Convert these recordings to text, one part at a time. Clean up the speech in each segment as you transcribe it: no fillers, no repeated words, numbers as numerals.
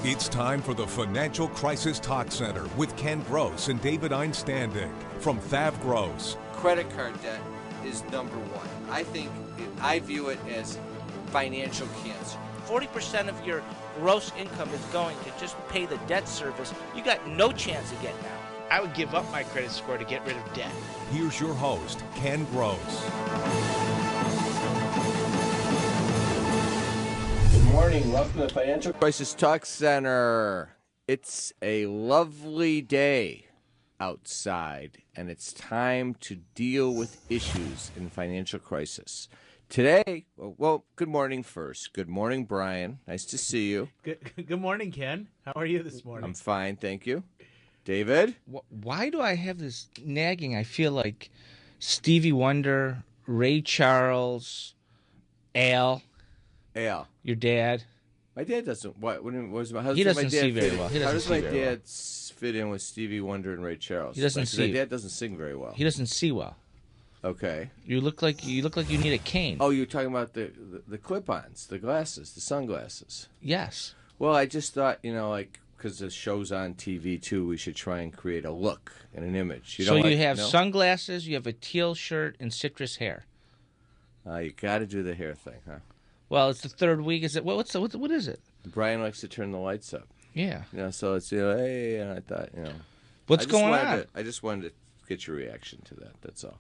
It's time for the Financial Crisis Talk Center with Ken Gross and David Einstandig from Thav Gross. Credit card debt is number one. I view it as financial cancer. 40% of your gross income is going to just pay the debt service. You got no chance of getting out. I would give up my credit score to get rid of debt. Here's your host, Ken Gross. Good morning. Welcome to the Financial Crisis Talk Center. It's a lovely day outside, and it's time to deal with issues in financial crisis. Today, well, good morning first. Good morning, Brian. Nice to see you. Good morning, Ken. How are you this morning? I'm fine, thank you. David? Why do I have this nagging? I feel like Stevie Wonder, Ray Charles, Al, your dad. My dad doesn't. He doesn't see very well. How does my dad fit in with Stevie Wonder and Ray Charles? He doesn't see. My dad doesn't sing very well. He doesn't see well. Okay. You look like you need a cane. Oh, you're talking about the clip-ons, the glasses, the sunglasses. Yes. Well, I just thought, because the show's on TV too, we should try and create a look and an image. You have sunglasses, you have a teal shirt, and citrus hair. You got to do the hair thing, huh? Well, it's the third week. Is it? What is it? Brian likes to turn the lights up. Yeah. So it's hey, and I thought, what's going on? I just wanted to get your reaction to that. That's all.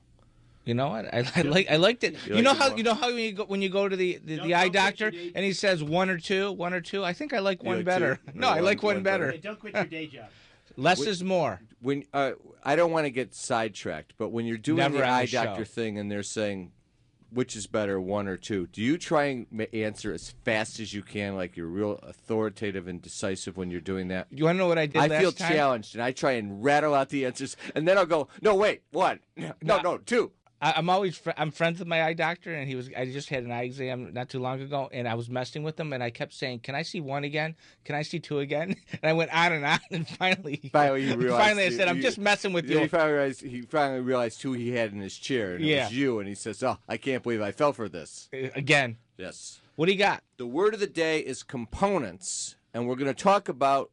You know what? I liked it. You know how when you go to the eye doctor and he says one or two. I think I like one better. No, I like one better. Hey, don't quit your day job. Less is more. When I don't want to get sidetracked, but when you're doing the eye doctor thing and they're saying which is better, one or two, do you try and answer as fast as you can, like you're real authoritative and decisive when you're doing that? You want to know what I did last time? I feel challenged, and I try and rattle out the answers, and then I'll go, no, wait, one. No, two. I'm friends with my eye doctor, and I just had an eye exam not too long ago, and I was messing with him, and I kept saying, "Can I see one again? Can I see two again?" And I went on, and finally you realized. Finally, I said, "I'm just messing with you." He finally realized who he had in his chair, and it was you, and he says, "Oh, I can't believe I fell for this again." Yes. What do you got? The word of the day is components, and we're going to talk about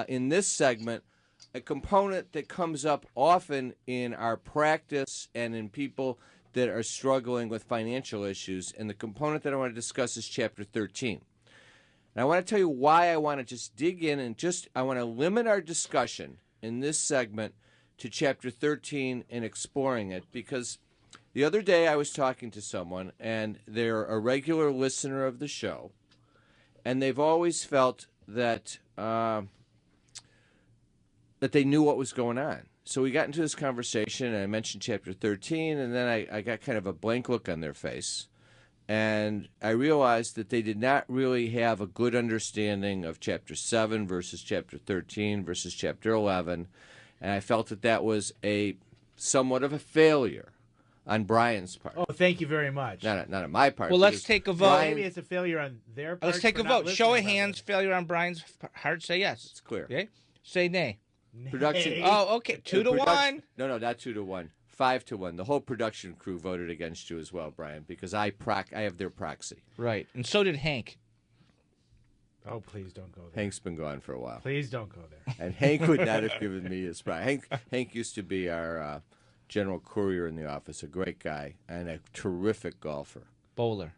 in this segment a component that comes up often in our practice and in people that are struggling with financial issues. And the component that I want to discuss is Chapter 13. And I want to tell you why I want to just dig in and I want to limit our discussion in this segment to Chapter 13 and exploring it. Because the other day I was talking to someone, and they're a regular listener of the show, and they've always felt that that they knew what was going on. So we got into this conversation, and I mentioned Chapter 13, and then I got kind of a blank look on their face. And I realized that they did not really have a good understanding of Chapter 7 versus Chapter 13 versus Chapter 11. And I felt that was somewhat of a failure on Brian's part. Oh, thank you very much. Not on my part. Well, let's take a vote. Maybe it's a failure on their part. Let's take a vote. Show of hands, failure on Brian's part. Say yes. It's clear. Okay? Say nay. Production. Oh, okay. 2-1. No, not 2-1. 5-1. The whole production crew voted against you as well, Brian, because I have their proxy. Right, and so did Hank. Oh, please don't go there. Hank's been gone for a while. Please don't go there. And Hank would not have given me his prize. Hank used to be our general courier in the office, a great guy and a terrific golfer. Bowler.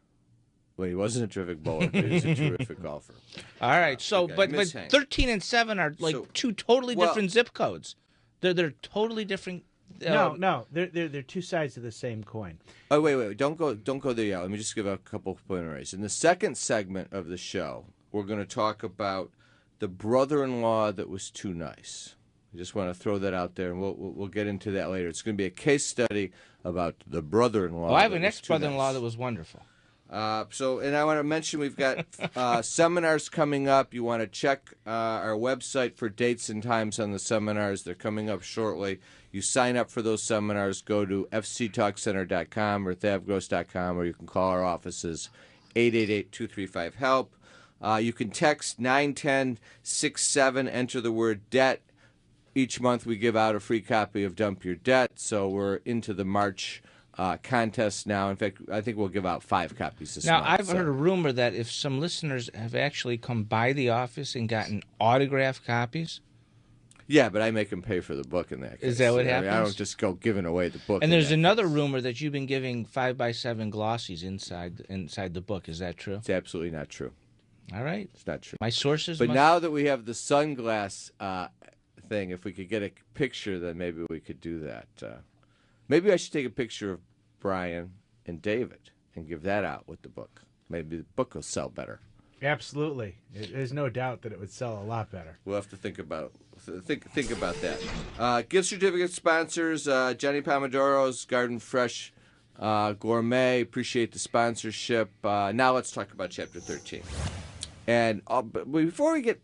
Well, he wasn't a terrific bowler, but he was a terrific golfer. All right, so but 13 and 7 are like two totally different zip codes. They're totally different. No, they're two sides of the same coin. Oh, wait, don't go there yet. Let me just give a couple of preliminaries. In the second segment of the show, we're going to talk about the brother-in-law that was too nice. I just want to throw that out there, and we'll get into that later. It's going to be a case study about the brother-in-law. Oh, I have an ex-brother-in-law that was wonderful. And I want to mention we've got seminars coming up. You want to check our website for dates and times on the seminars. They're coming up shortly. You sign up for those seminars, go to fctalkcenter.com or thavgross.com, or you can call our offices, 888-235-HELP. You can text 91067, enter the word debt. Each month we give out a free copy of Dump Your Debt, so we're into the March contest now. In fact, I think we'll give out 5 copies this Now, month. I've heard a rumor that if some listeners have actually come by the office and gotten autographed copies. Yeah, but I make them pay for the book in that case. Is that what I happens? mean, I don't just go giving away the book. And there's another rumor that you've been giving 5x7 glossies inside the book. Is that true? It's absolutely not true. All right. It's not true. My sources But must... now that we have the sunglass thing, if we could get a picture, then maybe we could do that. Maybe I should take a picture of Brian and David and give that out with the book. Maybe the book will sell better. Absolutely. There's no doubt that it would sell a lot better. We'll have to think about that. Gift certificate sponsors, Johnny Pomodoro's Garden Fresh Gourmet. Appreciate the sponsorship. Now let's talk about Chapter 13. And but before we get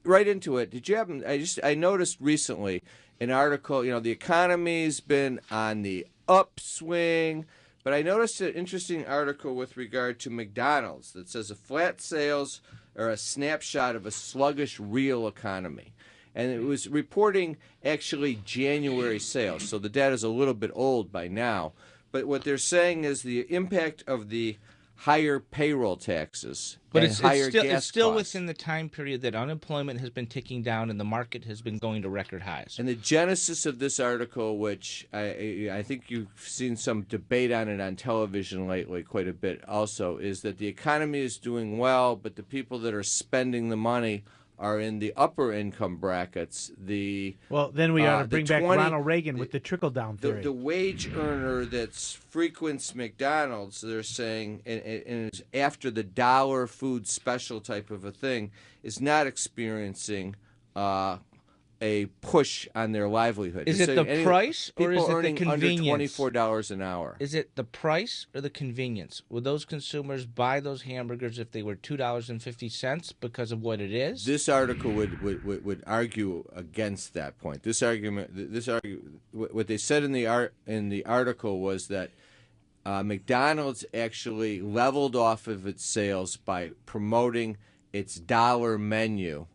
right into it, did you happen? I noticed recently an article. The economy's been on the upswing. But I noticed an interesting article with regard to McDonald's that says a flat sales are a snapshot of a sluggish real economy. And it was reporting actually January sales. So the data is a little bit old by now. But what they're saying is the impact of the higher payroll taxes and higher gas it's still costs. within the time period that unemployment has been ticking down and the market has been going to record highs. And the genesis of this article, which I think you've seen some debate on it on television lately quite a bit also, is that the economy is doing well, but the people that are spending the money are in the upper income brackets. Well, then we ought to bring back Ronald Reagan with the trickle-down theory. The wage earner that frequents McDonald's, they're saying, and is after the dollar food special type of a thing, is not experiencing a push on their livelihood. Is it the price or is it the earning convenience? Under $24 an hour. Is it the price or the convenience? Would those consumers buy those hamburgers if they were $2.50 because of what it is? This article would argue against that point. What they said in the article was that McDonald's actually leveled off of its sales by promoting its dollar menu.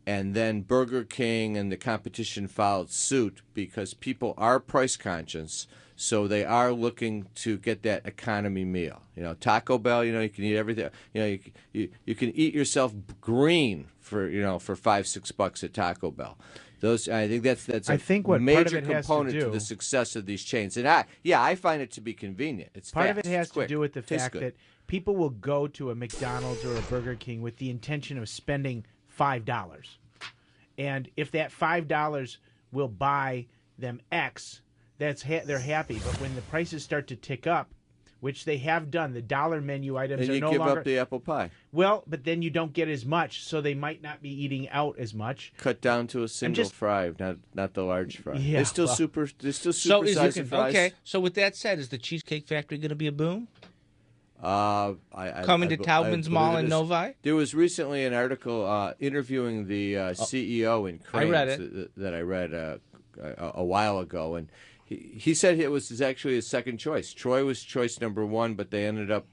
And then Burger King and the competition followed suit because people are price conscious, so they are looking to get that economy meal. Taco Bell, you can eat everything. You can eat yourself green for $5-6 at Taco Bell. I think that's what major part of it has component to do, the success of these chains. And I find it to be convenient. It's part fast, of it has it's quick, to do with the tastes fact good. that people will go to a McDonald's or a Burger King with the intention of spending $5. And if that $5 will buy them X, they're happy. But when the prices start to tick up, which they have done, the dollar menu items and are no you longer... give up the apple pie. Well, but then you don't get as much, so they might not be eating out as much. Cut down to a single fry, not the large fry. Yeah, They're still super sized fries. Okay, so with that said, is the Cheesecake Factory going to be a boom? Coming to Taubman's Mall in Novi? There was recently an article interviewing the CEO in Cranes I read it. that I read a while ago, and he said it was actually his second choice. Troy was choice number one, but they ended up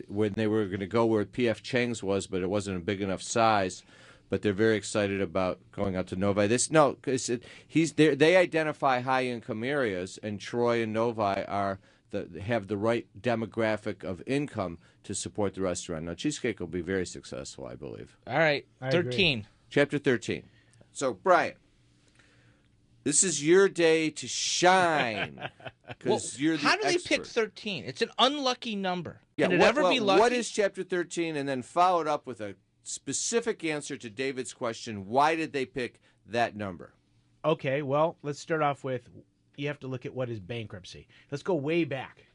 when they were going to go where P.F. Chang's was, but it wasn't a big enough size. But they're very excited about going out to Novi. They identify high income areas, and Troy and Novi have the right demographic of income to support the restaurant. Now, Cheesecake will be very successful, I believe. All right, I 13. agree. Chapter 13. So, Brian, this is your day to shine because you're the How do they expert. pick 13? It's an unlucky number. Yeah, Can it ever be lucky? What is Chapter 13? And then follow it up with a specific answer to David's question. Why did they pick that number? Okay, well, let's start off with... You have to look at what is bankruptcy. Let's go way back.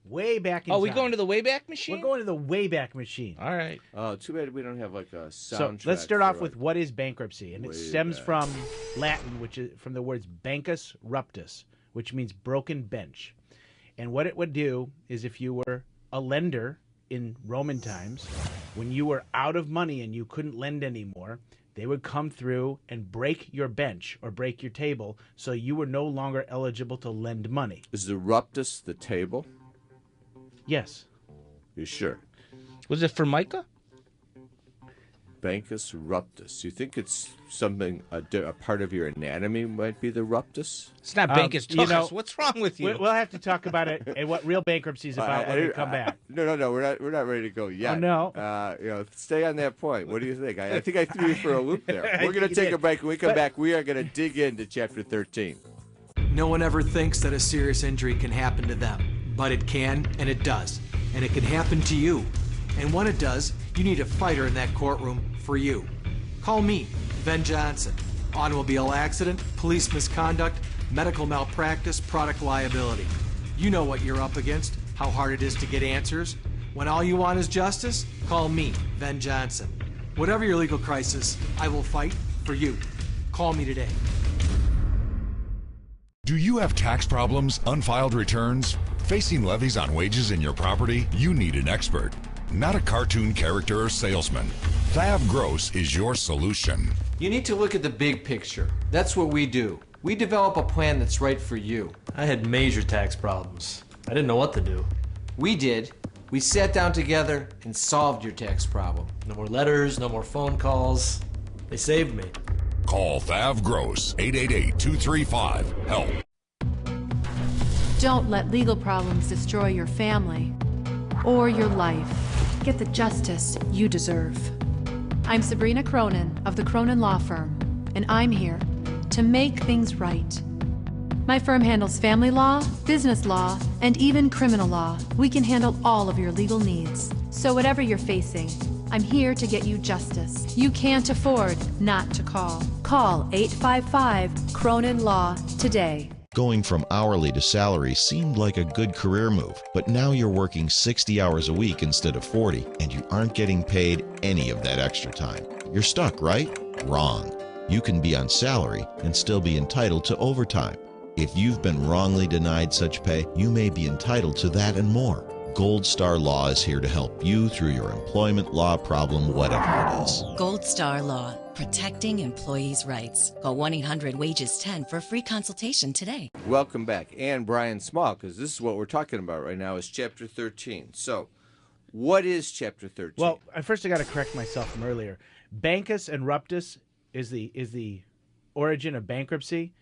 Way back in time. we going to the Wayback Machine? We're going to the Wayback Machine. All right. Oh, too bad we don't have like a So soundtrack. let's start off with what is bankruptcy. And it way stems back. from Latin, which is from the words bancus ruptus, which means broken bench. And what it would do is if you were a lender in Roman times, when you were out of money and you couldn't lend anymore, they would come through and break your bench or break your table so you were no longer eligible to lend money. Is the ruptus the table? Yes. You sure? Was it Formica? Bankrutpcy. You think it's something, a part of your anatomy might be the ruptus? It's not Bankus you know, What's wrong with you? We'll have to talk about it and what real bankruptcy is about when we come back. No, we're not ready to go yet. Oh, no. Stay on that point. What do you think? I think I threw you for a loop there. We're going to take a break. When we come back, we are going to dig into Chapter 13. No one ever thinks that a serious injury can happen to them, but it can, and it does. And it can happen to you. And when it does, you need a fighter in that courtroom for you. Call me, Ben Johnson. Automobile accident, police misconduct, medical malpractice, product liability. You know what you're up against, how hard it is to get answers. When all you want is justice, call me, Ben Johnson. Whatever your legal crisis, I will fight for you. Call me today. Do you have tax problems, unfiled returns, facing levies on wages in your property? You need an expert, not a cartoon character or salesman. Thav Gross is your solution. You need to look at the big picture. That's what we do. We develop a plan that's right for you. I had major tax problems. I didn't know what to do. We did. We sat down together and solved your tax problem. No more letters, no more phone calls. They saved me. Call Thav Gross, 888-235-HELP. Don't let legal problems destroy your family or your life. Get the justice you deserve. I'm Sabrina Cronin of the Cronin Law Firm, and I'm here to make things right. My firm handles family law, business law, and even criminal law. We can handle all of your legal needs. So whatever you're facing, I'm here to get you justice. You can't afford not to call. Call 855-CRONIN-LAW today. Going from hourly to salary seemed like a good career move, but now you're working 60 hours a week instead of 40, and you aren't getting paid any of that extra time. You're stuck, right? Wrong. You can be on salary and still be entitled to overtime. If you've been wrongly denied such pay, you may be entitled to that and more. Gold Star Law is here to help you through your employment law problem, whatever it is. Gold Star Law, protecting employees' rights. Call 1-800-WAGES-10 for a free consultation today. Welcome back. And Brian Small, because this is what we're talking about right now, is Chapter 13. So, what is Chapter 13? Well, first I got to correct myself from earlier. Bankus and ruptus is the origin of bankruptcy.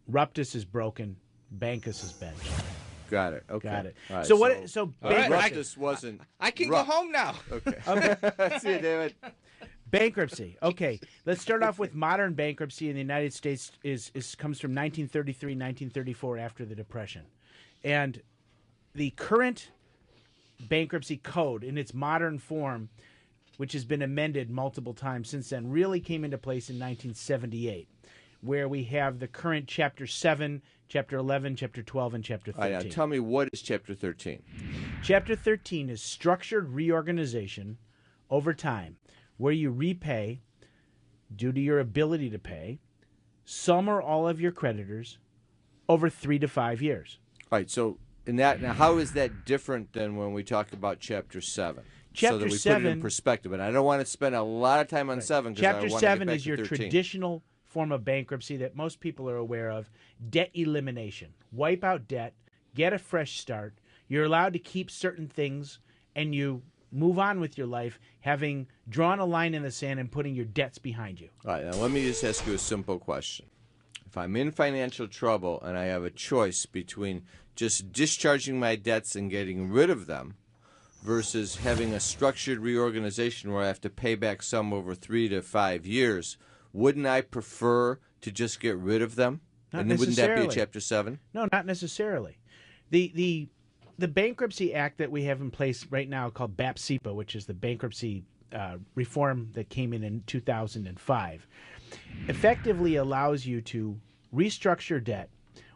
Ruptus is broken. Bankus is bench. Got it. Okay. Got it. Right, So Ruptus wasn't. I can go home now. Okay. See you, David. Bankruptcy. Okay, let's start off with modern bankruptcy in the United States. Comes from 1933, 1934, after the Depression, and the current bankruptcy code in its modern form, which has been amended multiple times since then, really came into place in 1978, where we have the current Chapter 7, Chapter 11, Chapter 12, and Chapter 13. All right, now tell me, what is Chapter 13? Chapter 13 is structured reorganization over time, where you repay, due to your ability to pay, some or all of your creditors over 3 to 5 years. All right, so now how is that different than when we talk about Chapter 7? So that we put it in perspective. And I don't want to spend a lot of time on 7. Chapter 7 is your 13. traditional form of bankruptcy that most people are aware of. Debt elimination. Wipe out debt, get a fresh start. You're allowed to keep certain things, and you move on with your life, having drawn a line in the sand and putting your debts behind you. All right, now let me just ask you a simple question. If I'm in financial trouble and I have a choice between just discharging my debts and getting rid of them versus having a structured reorganization where I have to pay back some over 3 to 5 years, wouldn't I prefer to just get rid of them? Not and necessarily. Wouldn't that be a Chapter 7? No, not necessarily. The Bankruptcy Act that we have in place right now, called BAP-CIPA, which is the bankruptcy reform that came in 2005, effectively allows you to restructure debt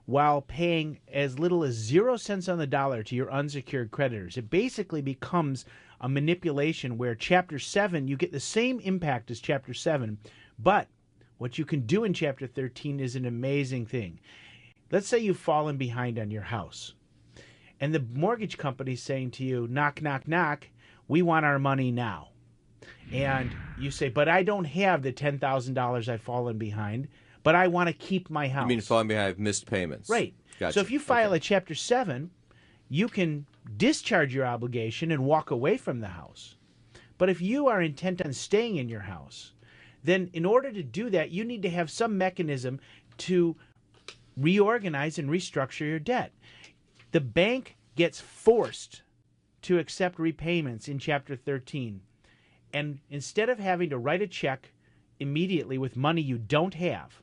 while paying as little as 0 cents on the dollar to your unsecured creditors. It basically becomes a manipulation where Chapter 7, you get the same impact as Chapter 7, but what you can do in Chapter 13 is an amazing thing. Let's say you've fallen behind on your house, and the mortgage company's saying to you, knock, knock, knock, we want our money now. And you say, but I don't have the $10,000 I've fallen behind, but I want to keep my house. You mean falling behind, I've missed payments. Right. Gotcha. So if you file a Chapter 7, you can discharge your obligation and walk away from the house. But if you are intent on staying in your house, then in order to do that, you need to have some mechanism to reorganize and restructure your debt. The bank gets forced to accept repayments in Chapter 13. And instead of having to write a check immediately with money you don't have,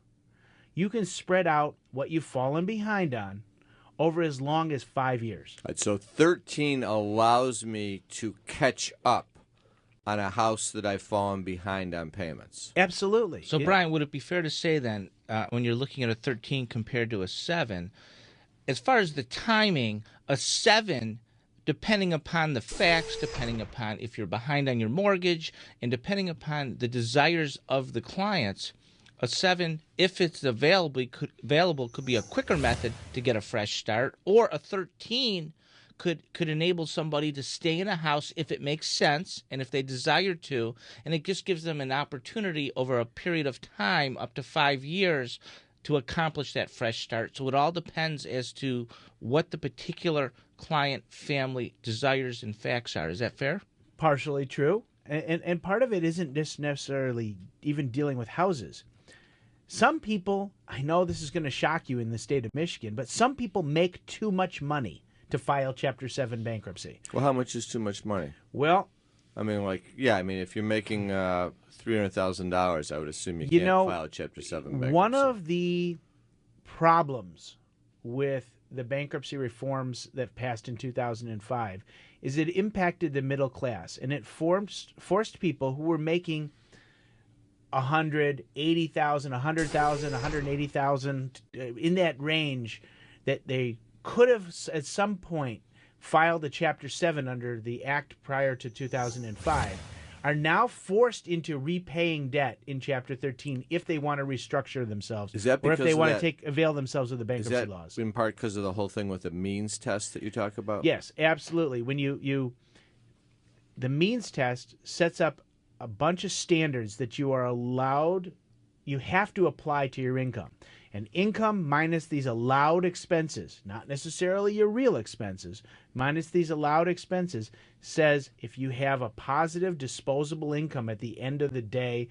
you can spread out what you've fallen behind on over as long as 5 years. Right, so 13 allows me to catch up on a house that I've fallen behind on payments. Absolutely. So, Brian, would it be fair to say then, when you're looking at a 13 compared to a 7, as far as the timing, a 7, depending upon the facts, depending upon if you're behind on your mortgage, and depending upon the desires of the clients, a 7, if it's available, could be a quicker method to get a fresh start, or a 13 could enable somebody to stay in a house if it makes sense and if they desire to, and it just gives them an opportunity over a period of time, up to 5 years, to accomplish that fresh start. So it all depends as to what the particular client family desires and facts are. Is that fair? Partially true. And part of it isn't just necessarily even dealing with houses. Some people, I know this is going to shock you in the state of Michigan, but some people make too much money to file Chapter 7 bankruptcy. Well, how much is too much money? Well, I mean, if you're making $300,000, I would assume you can't file Chapter 7 bankruptcy. One of the problems with the bankruptcy reforms that passed in 2005 is it impacted the middle class, and it forced people who were making $180,000, $100,000, $180,000 in that range, that they could have at some point filed a Chapter 7 under the Act prior to 2005, are now forced into repaying debt in Chapter 13 if they want to restructure themselves, is that or if they want to avail themselves of the bankruptcy is that laws. In part because of the whole thing with the means test that you talk about? Yes, absolutely. When the means test sets up a bunch of standards that you have to apply to your income. And income minus these allowed expenses, not necessarily your real expenses, minus these allowed expenses, says if you have a positive disposable income at the end of the day,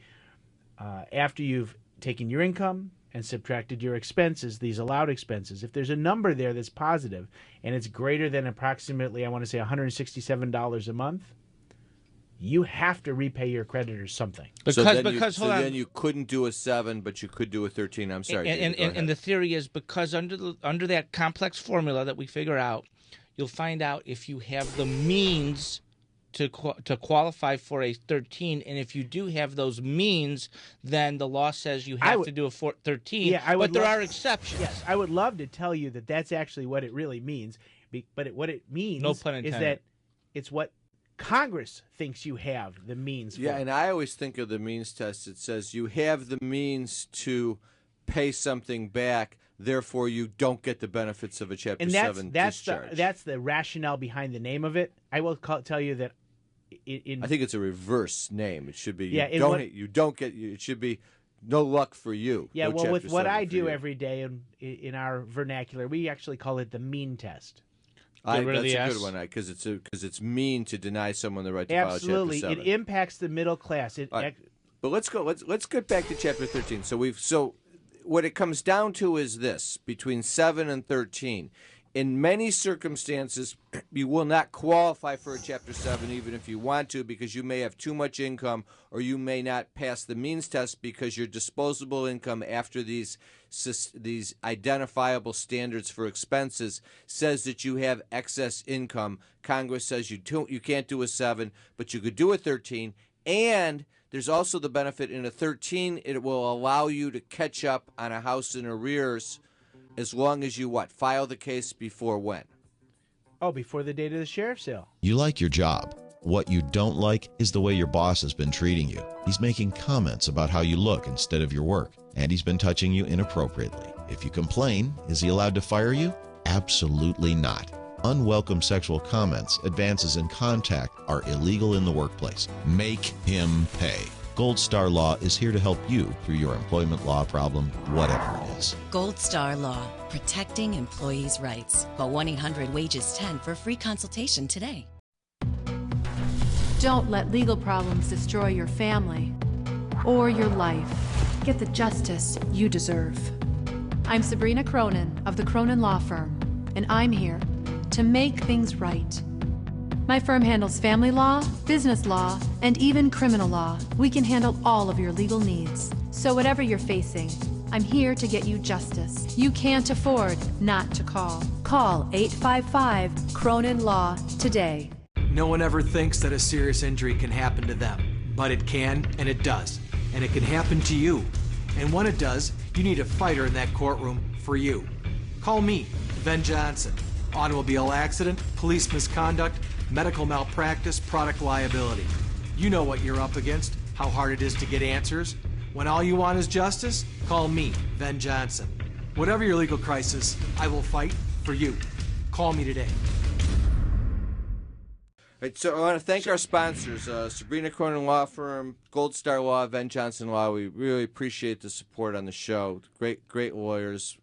after you've taken your income and subtracted your expenses, these allowed expenses, if there's a number there that's positive and it's greater than approximately, I want to say, $167 a month, you have to repay your creditors something. Then you couldn't do a 7, but you could do a 13. I'm sorry. And the theory is because under that complex formula that we figure out, you'll find out if you have the means to qualify for a 13, and if you do have those means, then the law says you have to do a 13. Yeah, but there are exceptions. Yes, I would love to tell you that that's actually what it really means, but what it means no pun intended. Is that it's what Congress thinks you have the means for. Yeah, and I always think of the means test. It says you have the means to pay something back, therefore you don't get the benefits of a Chapter 7 discharge. That's the rationale behind the name of it. I will tell you that I think it's a reverse name. It should be it should be no luck for you. Yeah, no well, with what I do you. every day in our vernacular, we actually call it the mean test. That's a good one because it's mean to deny someone the right to file Absolutely, Chapter 7. It impacts the middle class. But let's go. Let's get back to Chapter 13. So what it comes down to is this: between 7 and 13, in many circumstances, you will not qualify for a Chapter 7 even if you want to, because you may have too much income, or you may not pass the means test because your disposable income after these identifiable standards for expenses says that you have excess income. Congress says you can't do a 7, but you could do a 13, and there's also the benefit in a 13, it will allow you to catch up on a house in arrears as long as you file the case before when? Oh, before the date of the sheriff's sale. You like your job. What you don't like is the way your boss has been treating you. He's making comments about how you look instead of your work, and he's been touching you inappropriately. If you complain, is he allowed to fire you? Absolutely not. Unwelcome sexual comments, advances in contact are illegal in the workplace. Make him pay. Gold Star Law is here to help you through your employment law problem, whatever it is. Gold Star Law, protecting employees' rights. Call 1-800-WAGES-10 for a free consultation today. Don't let legal problems destroy your family or your life. Get the justice you deserve. I'm Sabrina Cronin of the Cronin Law Firm, and I'm here to make things right. My firm handles family law, business law, and even criminal law. We can handle all of your legal needs. So whatever you're facing, I'm here to get you justice. You can't afford not to call. Call 855-CRONIN-LAW today. No one ever thinks that a serious injury can happen to them, but it can and it does. And it can happen to you. And when it does, you need a fighter in that courtroom for you. Call me, Ben Johnson. Automobile accident, police misconduct, medical malpractice, product liability. You know what you're up against, how hard it is to get answers. When all you want is justice, call me, Ben Johnson. Whatever your legal crisis, I will fight for you. Call me today. Right, so I want to thank our sponsors, Sabrina Cronin Law Firm, Gold Star Law, Ben Johnson Law. We really appreciate the support on the show. Great lawyers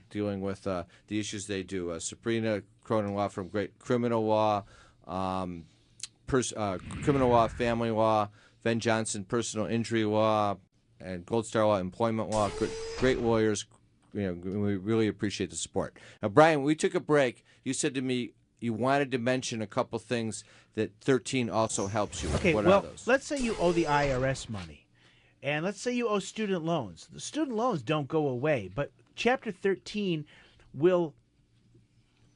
dealing with the issues they do. Sabrina Cronin Law Firm, great criminal law, criminal law, family law. Ben Johnson, personal injury law, and Gold Star Law, employment law. Great lawyers. We really appreciate the support. Now, Brian, we took a break. You said to me, you wanted to mention a couple things that 13 also helps you with. Okay, What well, are those? let's say you owe the IRS money, and let's say you owe student loans. The student loans don't go away, but Chapter 13 will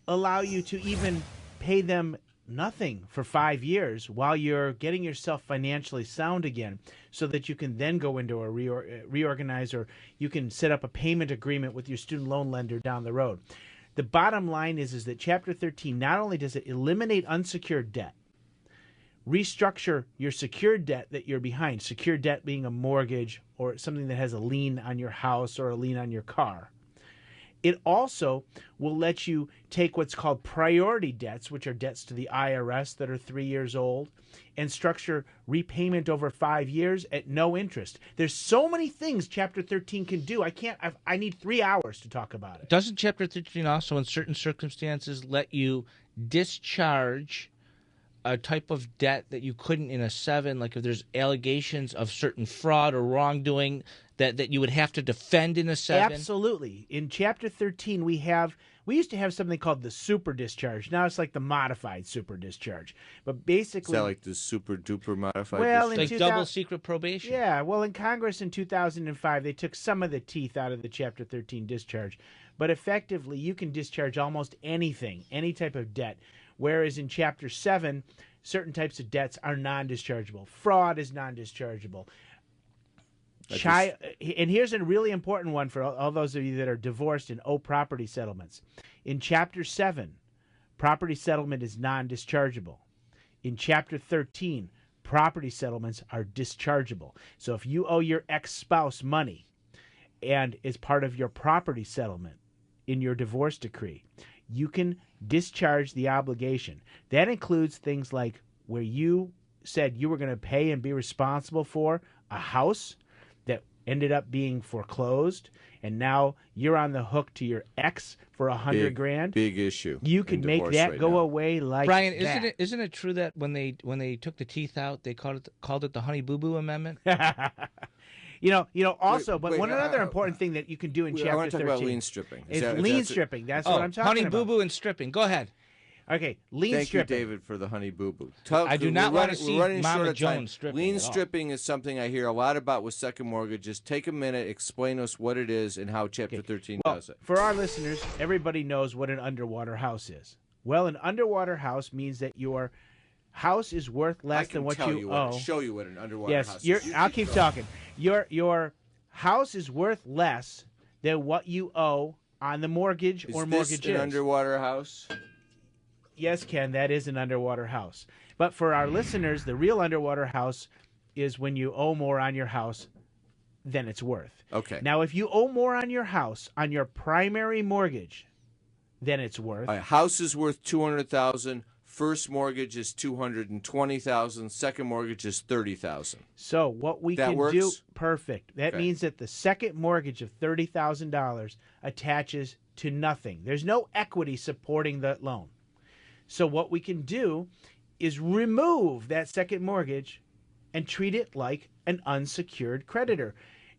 allow you to even pay them nothing for 5 years while you're getting yourself financially sound again, so that you can then go into a reorganize, or you can set up a payment agreement with your student loan lender down the road. The bottom line is that Chapter 13, not only does it eliminate unsecured debt, restructure your secured debt that you're behind, secured debt being a mortgage or something that has a lien on your house or a lien on your car. It also will let you take what's called priority debts, which are debts to the IRS that are 3 years old, and structure repayment over 5 years at no interest. There's so many things Chapter 13 can do. I need 3 hours to talk about it. Doesn't Chapter 13 also, in certain circumstances, let you discharge a type of debt that you couldn't in a 7, like if there's allegations of certain fraud or wrongdoing that you would have to defend in a 7? Absolutely. In Chapter 13, we used to have something called the super discharge. Now it's like the modified super discharge. But basically, Is that like the super duper modified? Well, discharge? Like double secret probation? Yeah, well, in Congress in 2005, they took some of the teeth out of the Chapter 13 discharge. But effectively, you can discharge almost anything, any type of debt. Whereas in Chapter 7, certain types of debts are non-dischargeable. Fraud is non-dischargeable. And here's a really important one for all those of you that are divorced and owe property settlements. In Chapter 7, property settlement is non-dischargeable. In Chapter 13, property settlements are dischargeable. So if you owe your ex-spouse money and is part of your property settlement in your divorce decree, you can discharge the obligation. That includes things like where you said you were going to pay and be responsible for a house that ended up being foreclosed, and now you're on the hook to your ex for $100,000. Big issue. You can make that go away like Brian, that. isn't it true that when they took the teeth out, they called it the Honey Boo Boo Amendment? Another important thing that you can do in Chapter 13. I want to talk about lien stripping. Is lien stripping. That's what I'm talking Honey about. Boo Boo and stripping. Go ahead. Okay, lien Thank stripping. you, David, for the Honey Boo Boo. I do not want to see Mama Jones stripping. Lien at all. stripping is something I hear a lot about with second mortgages. Take a minute, explain to us what it is and how Chapter 13 does it. For our listeners, everybody knows what an underwater house is. Well, an underwater house means that your house is worth less than what you owe. Show you what an underwater house is. I'll keep talking. Your house is worth less than what you owe on the mortgage or mortgages. Is this an underwater house? Yes, Ken, that is an underwater house. But for our listeners, the real underwater house is when you owe more on your house than it's worth. Okay. Now, if you owe more on your house, on your primary mortgage, than it's worth. House is worth $200,000. First mortgage is $220,000. Second mortgage is $30,000. So what we can do, perfect. That means that the second mortgage of $30,000 attaches to nothing. There's no equity supporting that loan. So what we can do is remove that second mortgage and treat it like an unsecured creditor.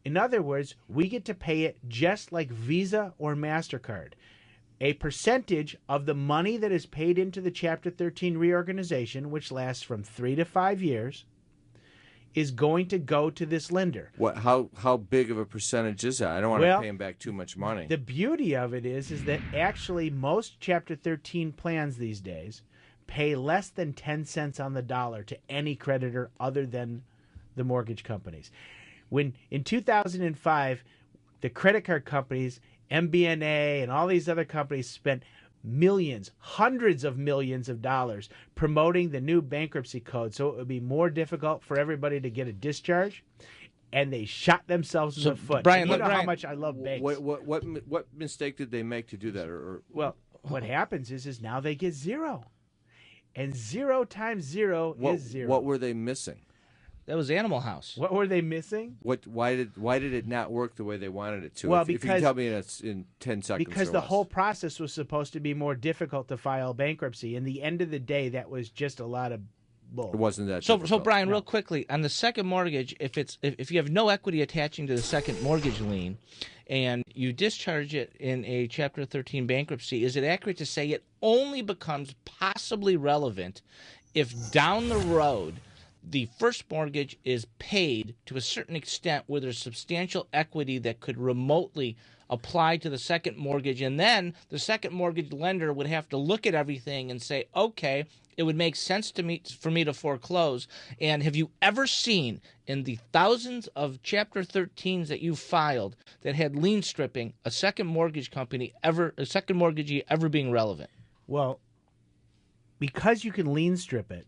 In other words, we get to pay it just like Visa or MasterCard. A percentage of the money that is paid into the Chapter 13 reorganization, which lasts from 3 to 5 years, is going to go to this lender. What? How big of a percentage is that? I don't want to pay him back too much money. The beauty of it is that actually most Chapter 13 plans these days pay less than 10 cents on the dollar to any creditor other than the mortgage companies. When in 2005, the credit card companies, MBNA and all these other companies spent millions, hundreds of millions of dollars promoting the new bankruptcy code so it would be more difficult for everybody to get a discharge, and they shot themselves in the foot. Brian, you know Brian, how much I love banks. What mistake did they make to do that? Well, what happens is now they get zero. And 0 times 0 is 0. What were they missing? That was Animal House. What were they missing? Why did it not work the way they wanted it to? Well, if you can tell me in 10 seconds. Because the whole process was supposed to be more difficult to file bankruptcy. In the end of the day, that was just a lot of bull. It wasn't that. So difficult. Brian, real quickly on the second mortgage, if you have no equity attaching to the second mortgage lien, and you discharge it in a Chapter 13 bankruptcy, is it accurate to say it only becomes possibly relevant if down the road the first mortgage is paid to a certain extent where there's substantial equity that could remotely apply to the second mortgage, and then the second mortgage lender would have to look at everything and say, okay, it would make sense for me to foreclose. And have you ever seen in the thousands of Chapter 13s that you filed that had lien stripping a second mortgagee ever being relevant? Well, because you can lien strip it,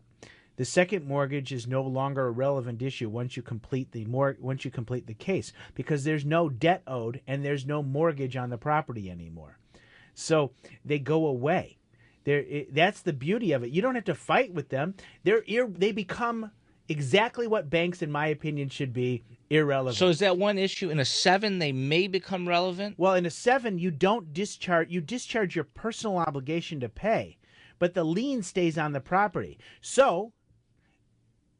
the second mortgage is no longer a relevant issue once you complete the case, because there's no debt owed and there's no mortgage on the property anymore. So they go away. That's the beauty of it. You don't have to fight with them. They become exactly what banks, in my opinion, should be: irrelevant. So is that one issue? In a 7, they may become relevant? Well, in a 7, you don't discharge. You discharge your personal obligation to pay, but the lien stays on the property. So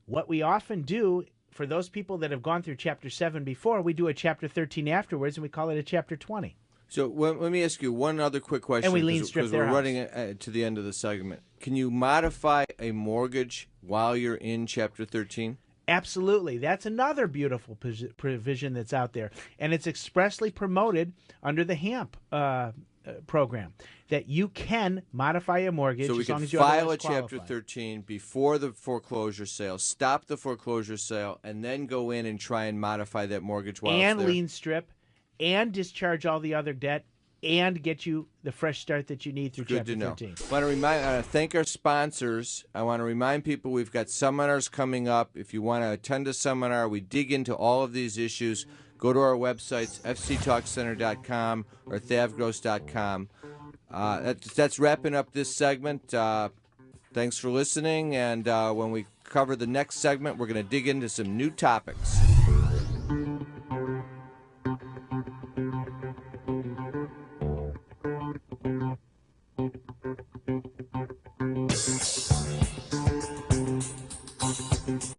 what we often do for those people that have gone through Chapter 7 before, we do a Chapter 13 afterwards, and we call it a Chapter 20. So let me ask you one other quick question. And we lien strip their we're running to the end of the segment. Can you modify a mortgage while you're in Chapter 13? Absolutely. That's another beautiful provision that's out there, and it's expressly promoted under the HAMP program, that you can modify a mortgage so we as long can as you file a qualify. Chapter 13 before the foreclosure sale, stop the foreclosure sale, and then go in and try and modify that mortgage while and it's there. lien strip and discharge all the other debt and get you the fresh start that you need through Good Chapter to know. 13. I want to thank our sponsors. I want to remind people we've got seminars coming up. If you want to attend a seminar, we dig into all of these issues. Go to our websites, fctalkcenter.com or thavgross.com. That's wrapping up this segment. Thanks for listening, and when we cover the next segment, we're going to dig into some new topics.